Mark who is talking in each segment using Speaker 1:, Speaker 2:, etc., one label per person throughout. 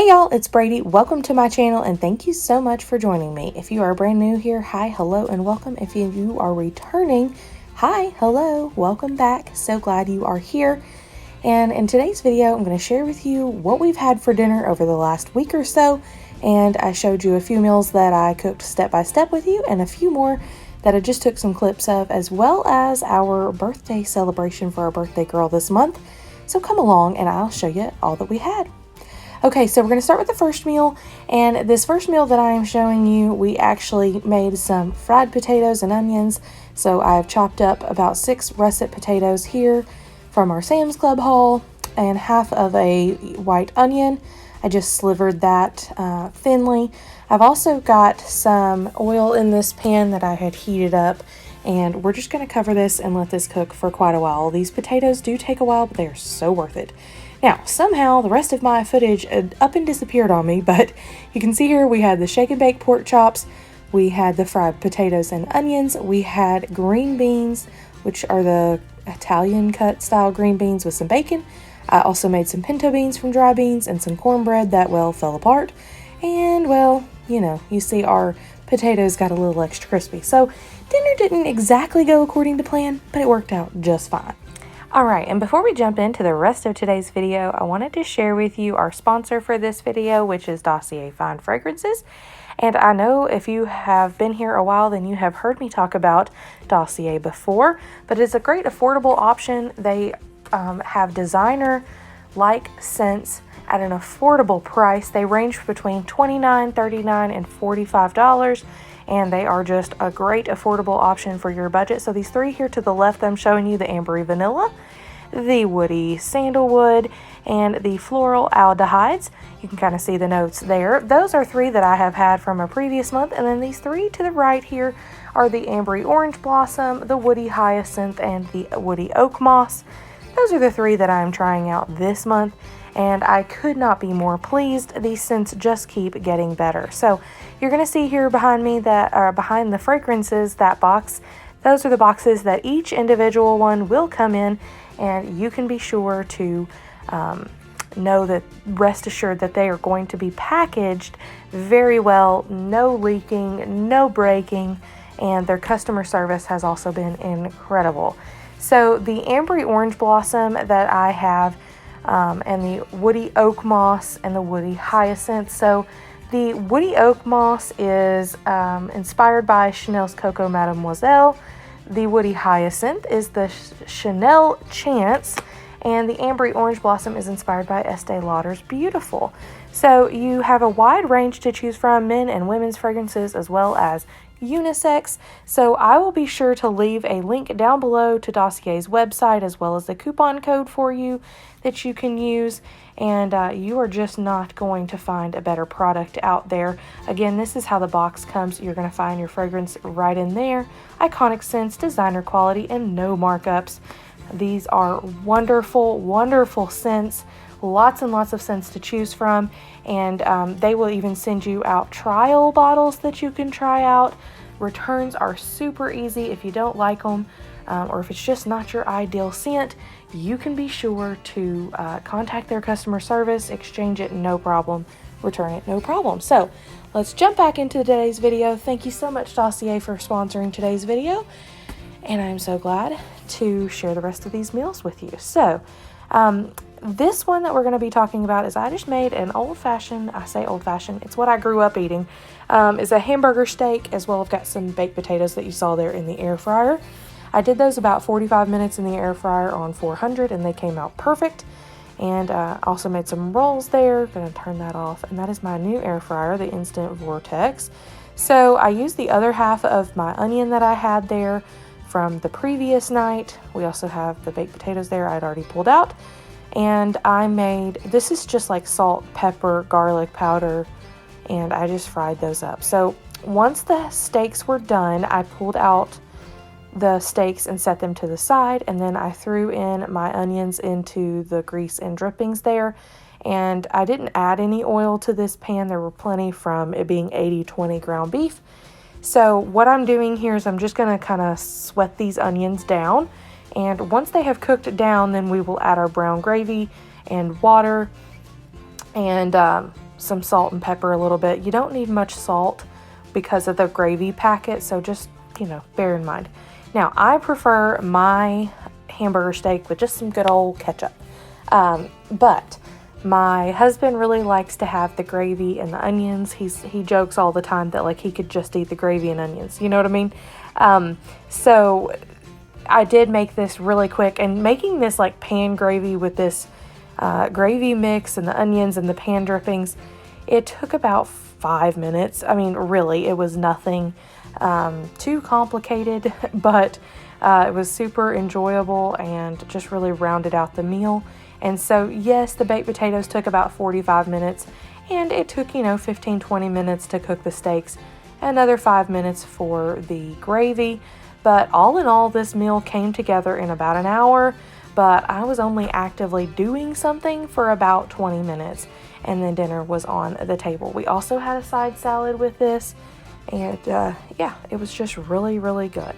Speaker 1: y'all, it's Brady. Welcome to my channel and thank you so much for joining me. If you are brand new here, hi, hello, and welcome. If you are returning, hi, hello, welcome back. So glad you are here. And in today's video, I'm going to share with you what we've had for dinner over the last week or so. And I showed you a few meals that I cooked step by step with you and a few more that I just took some clips of, as well as our birthday celebration for our birthday girl this month. So come along and I'll show you all that we had. Okay, so we're going to start with the first meal, and this first meal that I am showing you, we actually made some fried potatoes and onions. So I've chopped up about 6 russet potatoes here from our Sam's Club haul, and half of a white onion. I just slivered that thinly. I've also got some oil in this pan that I had heated up, and we're just going to cover this and let this cook for quite a while. These potatoes do take a while, but they are so worth it. Now, somehow the rest of my footage up and disappeared on me, but you can see here we had the shake and bake pork chops, we had the fried potatoes and onions, we had green beans, which are the Italian cut style green beans with some bacon. I also made some pinto beans from dry beans and some cornbread that, well, fell apart. And, well, you know, you see our potatoes got a little extra crispy. So dinner didn't exactly go according to plan, but it worked out just fine. Alright, and before we jump into the rest of today's video, I wanted to share with you our sponsor for this video, which is Dossier Fine Fragrances. And I know if you have been here a while, then you have heard me talk about Dossier before, but it's a great affordable option. They have designer-like scents at an affordable price. They range between $29, $39, and $45. And they are just a great affordable option for your budget. So these 3 here to the left, I'm showing you the ambery vanilla, the woody sandalwood, and the floral aldehydes. You can kind of see the notes there. Those are 3 that I have had from a previous month. And then these 3 to the right here are the ambery orange blossom, the woody hyacinth, and the woody oak moss. Those are the 3 that I'm trying out this month, and I could not be more pleased. These scents just keep getting better. So you're going to see here behind me that behind the fragrances, that box, those are the boxes that each individual one will come in, and you can be sure to know that, rest assured that they are going to be packaged very well, no leaking, no breaking, and their customer service has also been incredible. So the ambery orange blossom that I have, and the woody oak moss and the woody hyacinth. So the woody oak moss is inspired by Chanel's Coco Mademoiselle. The woody hyacinth is the Chanel Chance, and the ambery orange blossom is inspired by Estee Lauder's Beautiful. So you have a wide range to choose from, men and women's fragrances as well as unisex. So I will be sure to leave a link down below to Dossier's website as well as the coupon code for you that you can use, and you are just not going to find a better product out there. Again, this is how the box comes. You're going to find your fragrance right in there. Iconic scents, designer quality, and no markups. These are wonderful, wonderful scents. Lots and lots of scents to choose from, and they will even send you out trial bottles that you can try out. Returns are super easy if you don't like them, or if it's just not your ideal scent. You can be sure to contact their customer service, exchange it, no problem, return it, no problem. So let's jump back into today's video. Thank you so much, Dossier, for sponsoring today's video, and I'm so glad to share the rest of these meals with you. So this one that we're going to be talking about is I just made an old-fashioned, I say old-fashioned, it's what I grew up eating, is a hamburger steak, as well. I've got some baked potatoes that you saw there in the air fryer. I did those about 45 minutes in the air fryer on 400, and they came out perfect. And also made some rolls there. Going to turn that off, and that is my new air fryer, the Instant Vortex. So I used the other half of my onion that I had there from the previous night. We also have the baked potatoes there I'd already pulled out. And I made, this is just like salt, pepper, garlic powder, and I just fried those up. So once the steaks were done, I pulled out the steaks and set them to the side, and then I threw in my onions into the grease and drippings there. And I didn't add any oil to this pan. There were plenty from it being 80-20 ground beef. So what I'm doing here is I'm just going to kind of sweat these onions down. And once they have cooked down, then we will add our brown gravy and water and some salt and pepper a little bit. You don't need much salt because of the gravy packet, so just, bear in mind. Now, I prefer my hamburger steak with just some good old ketchup. But my husband really likes to have the gravy and the onions. He jokes all the time that like he could just eat the gravy and onions. You know what I mean? So I did make this really quick, and making this like pan gravy with this gravy mix and the onions and the pan drippings, it took about 5 minutes. I mean, really, it was nothing too complicated, but it was super enjoyable and just really rounded out the meal. And so, yes, the baked potatoes took about 45 minutes, and it took, 15-20 minutes to cook the steaks, another 5 minutes for the gravy. But all in all, this meal came together in about an hour, but I was only actively doing something for about 20 minutes, and then dinner was on the table. We also had a side salad with this, and yeah, it was just really, really good.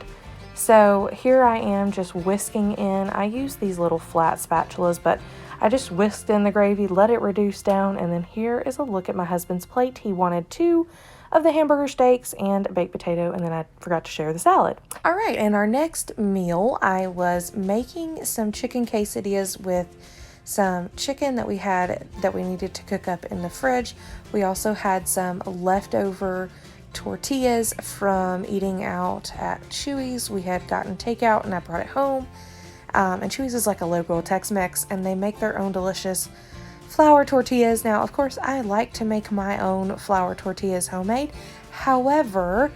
Speaker 1: So here I am just whisking in. I use these little flat spatulas, but I just whisked in the gravy, let it reduce down, and then here is a look at my husband's plate. He wanted 2 of the hamburger steaks and a baked potato, and then I forgot to share the salad. All right, and our next meal, I was making some chicken quesadillas with some chicken that we had that we needed to cook up in the fridge. We also had some leftover tortillas from eating out at Chewy's. We had gotten takeout and I brought it home. And Chewy's is like a local Tex-Mex, and they make their own delicious flour tortillas. Now, of course, I like to make my own flour tortillas homemade. However,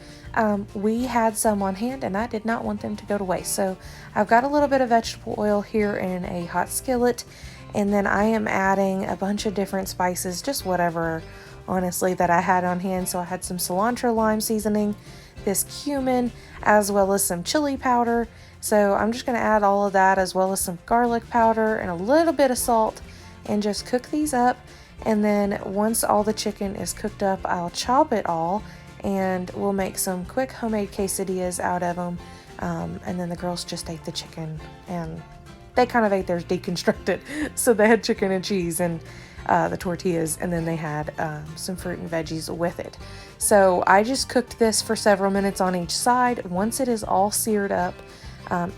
Speaker 1: we had some on hand and I did not want them to go to waste. So I've got a little bit of vegetable oil here in a hot skillet, and then I am adding a bunch of different spices, just whatever, honestly, that I had on hand. So I had some cilantro lime seasoning, this cumin, as well as some chili powder. So I'm just going to add all of that, as well as some garlic powder and a little bit of salt, and just cook these up. And then once all the chicken is cooked up, I'll chop it all, and we'll make some quick homemade quesadillas out of them. And then the girls just ate the chicken, and they kind of ate theirs deconstructed. So they had chicken and cheese and the tortillas, and then they had some fruit and veggies with it. So I just cooked this for several minutes on each side. Once it is all seared up,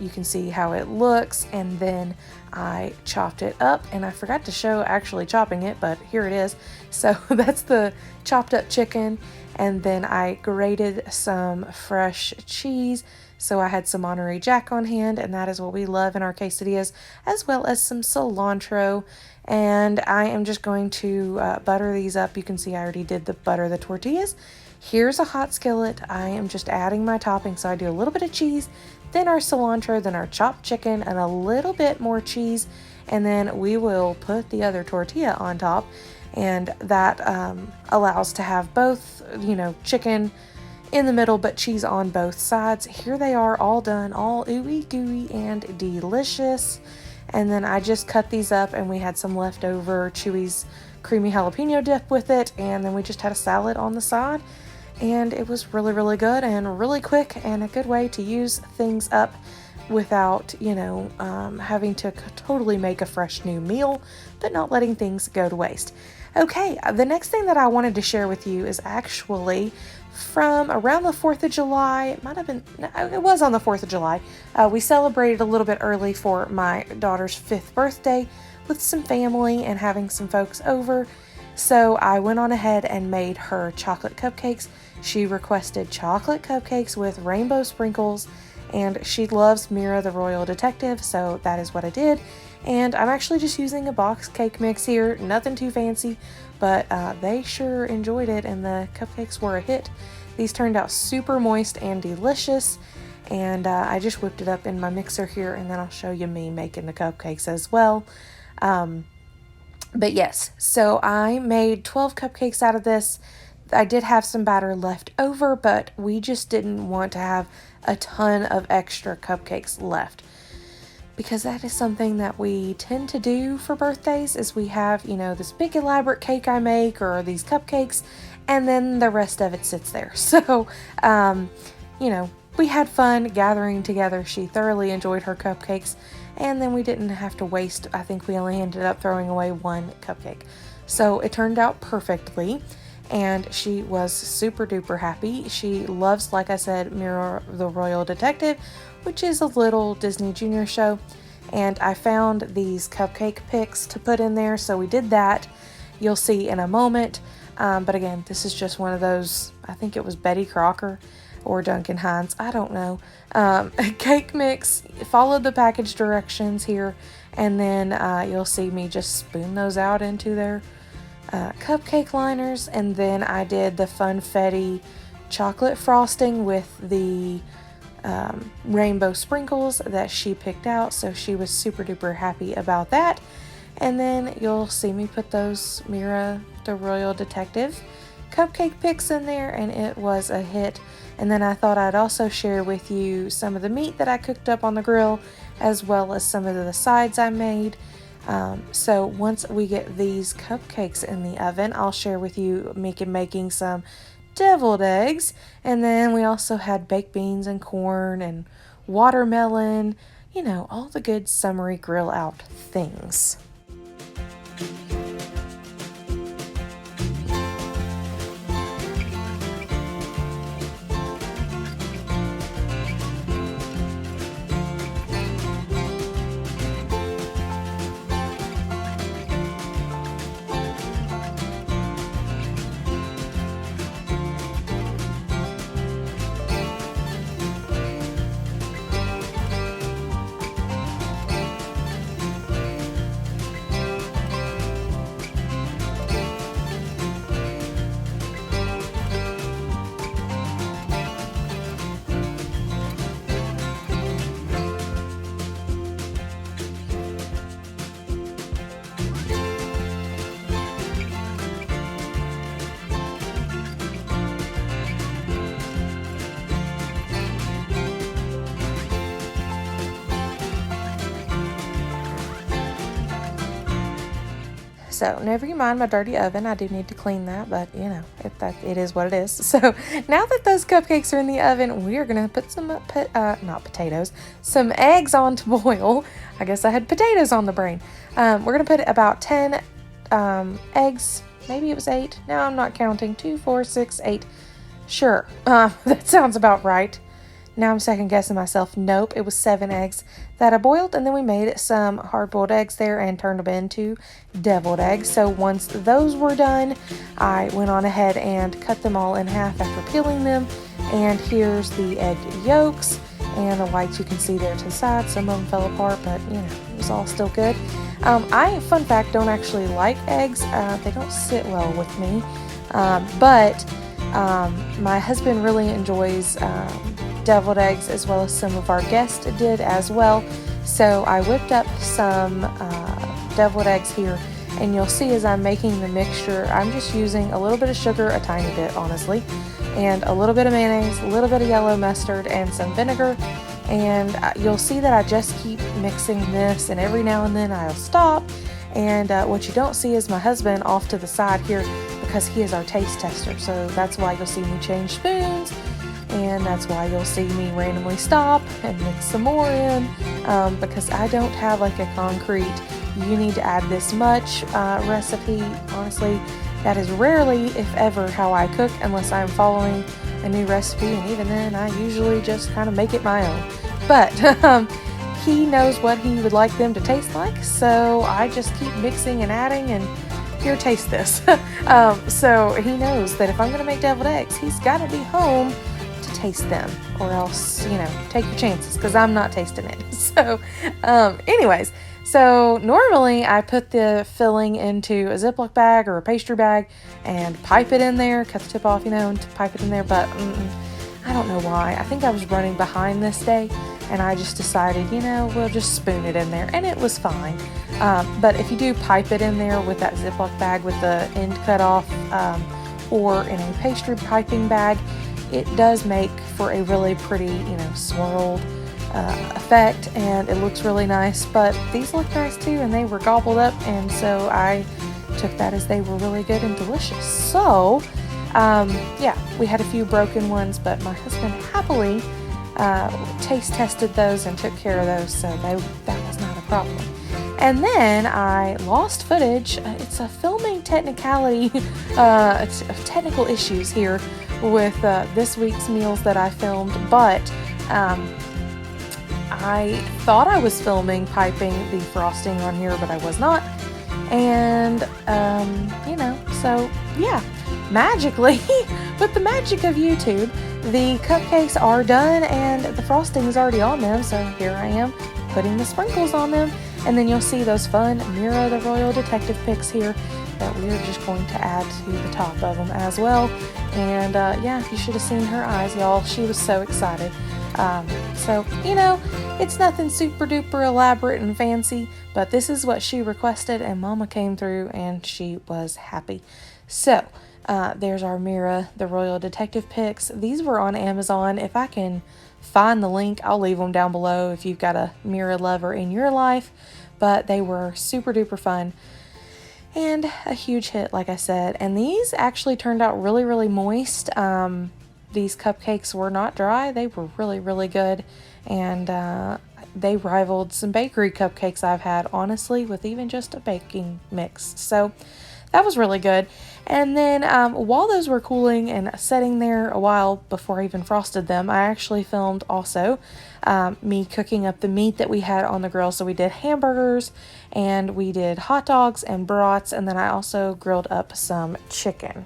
Speaker 1: you can see how it looks, and then I chopped it up, and I forgot to show actually chopping it, but here it is. So that's the chopped up chicken, and then I grated some fresh cheese. So I had some Monterey Jack on hand, and that is what we love in our quesadillas, as well as some cilantro. And I am just going to butter these up. You can see I already did the butter the tortillas. Here's a hot skillet. I am just adding my topping. So I do a little bit of cheese, then our cilantro, then our chopped chicken, and a little bit more cheese. And then we will put the other tortilla on top. And that allows to have both, chicken in the middle, but cheese on both sides. Here they are, all done, all ooey gooey and delicious. And then I just cut these up, and we had some leftover Chewy's creamy jalapeno dip with it, and then we just had a salad on the side, and it was really, really good and really quick, and a good way to use things up without, having to totally make a fresh new meal, but not letting things go to waste. Okay, the next thing that I wanted to share with you is actually from around the 4th of July. It was on the 4th of July. We celebrated a little bit early for my daughter's 5th birthday with some family and having some folks over. So I went on ahead and made her chocolate cupcakes. She requested chocolate cupcakes with rainbow sprinkles, and she loves Mira the Royal Detective, so that is what I did. And I'm actually just using a box cake mix here, nothing too fancy, but they sure enjoyed it, and the cupcakes were a hit. These turned out super moist and delicious, and I just whipped it up in my mixer here, and then I'll show you me making the cupcakes as well. But yes, so I made 12 cupcakes out of this. I did have some batter left over, but we just didn't want to have a ton of extra cupcakes left, because that is something that we tend to do for birthdays, is we have, this big elaborate cake I make, or these cupcakes, and then the rest of it sits there. So, we had fun gathering together. She thoroughly enjoyed her cupcakes, and then we didn't have to waste. I think we only ended up throwing away one cupcake. So it turned out perfectly, and she was super duper happy. She loves, like I said, Mira the Royal Detective, which is a little Disney Junior show. And I found these cupcake pics to put in there, so we did that. You'll see in a moment. But again, this is just one of those, I think it was Betty Crocker or Duncan Hines, I don't know. Cake mix. Followed the package directions here, and then you'll see me just spoon those out into their cupcake liners. And then I did the Funfetti chocolate frosting with the rainbow sprinkles that she picked out, so she was super duper happy about that. And then you'll see me put those Mira the Royal Detective cupcake pics in there, and it was a hit. And then I thought I'd also share with you some of the meat that I cooked up on the grill, as well as some of the sides I made. So once we get these cupcakes in the oven, I'll share with you making some deviled eggs. And then we also had baked beans and corn and watermelon, all the good summery grill out things. So never you mind my dirty oven. I do need to clean that, but it is what it is. So now that those cupcakes are in the oven, we are going to put some, some eggs on to boil. I guess I had potatoes on the brain. We're going to put about 10 eggs. Maybe it was 8. Now I'm not counting. 2, 4, 6, 8. Sure. That sounds about right. Now I'm second guessing myself. Nope, it was 7 eggs that I boiled, and then we made some hard-boiled eggs there and turned them into deviled eggs. So once those were done, I went on ahead and cut them all in half after peeling them. And here's the egg yolks and the whites you can see there to the side. Some of them fell apart, but it was all still good. Fun fact, don't actually like eggs. They don't sit well with me. But my husband really enjoys deviled eggs, as well as some of our guests did as well. So I whipped up some deviled eggs here, and you'll see as I'm making the mixture, I'm just using a little bit of sugar, a tiny bit honestly, and a little bit of mayonnaise, a little bit of yellow mustard, and some vinegar. And you'll see that I just keep mixing this, and every now and then I'll stop. And what you don't see is my husband off to the side here, because he is our taste tester. So that's why you'll see me change spoons, and that's why you'll see me randomly stop and mix some more in, because I don't have like a concrete, you need to add this much recipe. Honestly, that is rarely, if ever, how I cook, unless I'm following a new recipe, and even then I usually just kind of make it my own. But he knows what he would like them to taste like, so I just keep mixing and adding, and here, taste this. So he knows that if I'm going to make deviled eggs, he's got to be home to taste them, or else, take your chances, because I'm not tasting it. So anyways, so normally I put the filling into a Ziploc bag or a pastry bag and pipe it in there, cut the tip off, and pipe it in there, but I don't know why. I think I was running behind this day, and I just decided, we'll just spoon it in there, and it was fine. But if you do pipe it in there with that Ziploc bag with the end cut off, or in a pastry piping bag, it does make for a really pretty, swirled effect, and it looks really nice. But these look nice too, and they were gobbled up, and so I took that as they were really good and delicious. So yeah, we had a few broken ones, but my husband happily taste tested those and took care of those, so that was not a problem. And then I lost footage. It's a filming technicality, technical issues here with this week's meals that I filmed, but I thought I was filming piping the frosting on here, but I was not. And, so yeah, magically, with the magic of YouTube, the cupcakes are done and the frosting is already on them. So here I am putting the sprinkles on them. And then you'll see those fun Mira the Royal Detective pics here that we're just going to add to the top of them as well. And you should have seen her eyes, y'all. She was so excited. It's nothing super duper elaborate and fancy, but this is what she requested, and Mama came through and she was happy. So there's our Mira the Royal Detective pics. These were on Amazon. If I can find the link, I'll leave them down below if you've got a Mira lover in your life. But they were super duper fun and a huge hit, like I said. And these actually turned out really, really moist. These cupcakes were not dry. They were really, really good. And they rivaled some bakery cupcakes I've had, honestly, with even just a baking mix. So that was really good. And then while those were cooling and setting there a while before I even frosted them, I actually filmed also me cooking up the meat that we had on the grill. So we did hamburgers and we did hot dogs and brats, and then I also grilled up some chicken.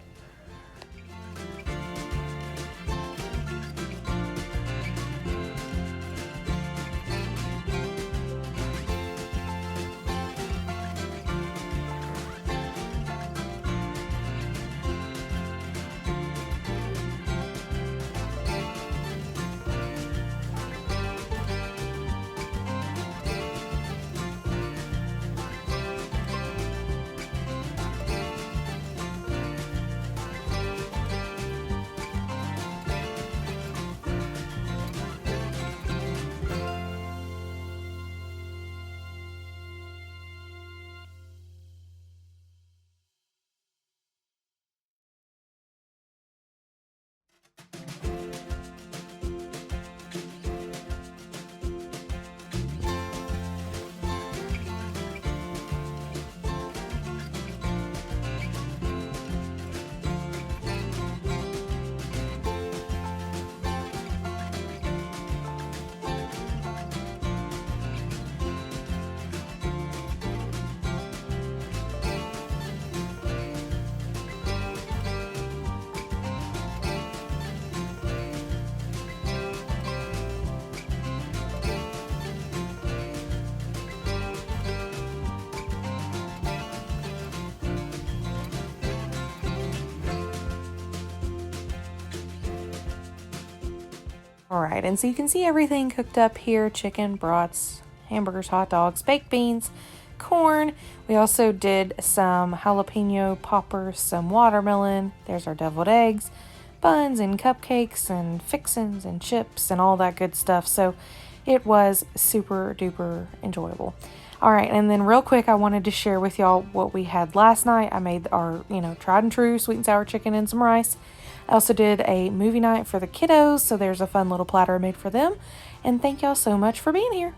Speaker 1: Alright, and so you can see everything cooked up here: chicken, brats, hamburgers, hot dogs, baked beans, corn. We also did some jalapeno poppers, some watermelon. There's our deviled eggs, buns and cupcakes and fixins and chips and all that good stuff. So it was super duper enjoyable. Alright, and then real quick, I wanted to share with y'all what we had last night. I made our, tried and true sweet and sour chicken and some rice. I also did a movie night for the kiddos, so there's a fun little platter I made for them. And thank y'all so much for being here.